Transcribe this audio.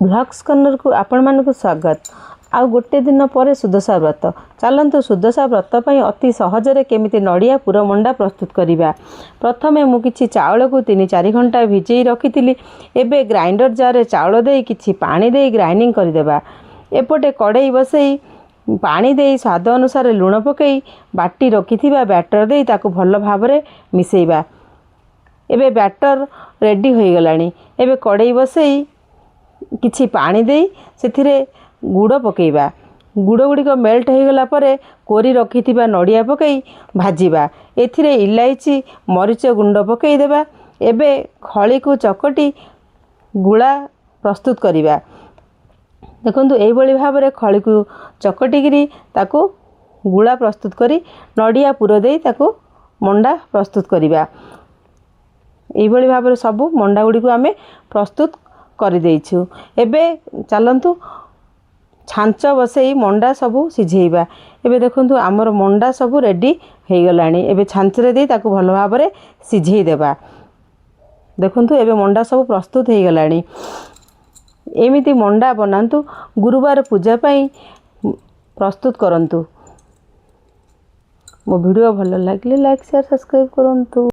Blogs corner को आपण मानक स्वागत। आउ गोटे दिन पर सुदशा व्रत चलतु सुदशा व्रत पर अति सहजरे केमिति नड़िया पुर मंडा प्रस्तुत करिबा। प्रथमे मु किछि चाउल को 3-4 घंटा भिजई रखिथिली। एबे ग्राइंडर जार चाउल दे किछि पानी दे ग्राइंडिंग करदेबा। एपटे कड़ई बसई पानी दे स्वाद अनुसार लुण पकई बाटी रखिथिबा बैटर दे ताकू भल भाबरे मिसेइबा। एबे बैटर रेडी होई गलानी। एबे कड़ई बसई किछि पानी दे सेथिरे गुड़ पकेइबा। गुड़ गुड़िक मेल्ट हो गला परे कोरी रखिथिबा नड़िया पकई भाजिबा। एथिरे इलायची मरीच गुंड पकई देबा। एबे खली को चकटी गुला प्रस्तुत करिबा। देखंतु एई बळी भाबरे खली को चकटिगिरी ताकू गुला प्रस्तुत करी नड़िया पुर देई ताकू मंडा प्रस्तुत करिबा। एई बळी भाबरे सब मंडा गुडी को आमे प्रस्तुत कर देइछु। एबे चलंतु छांच बसई मंडा सबू सिझेइबा। एबे देखंतु आमर मंडा सबू रेडी हो गलानी। एबे छांचरे दे ताकू भल भाबरे सिझेइ देबा। देखंतु एबे मंडा सबू प्रस्तुत हो गलानी। एमिति मंडा बनांतु गुरुवार पूजा पाई प्रस्तुत करंतु। मो वीडियो भल लागले लाइक शेयर सब्सक्राइब करंतु।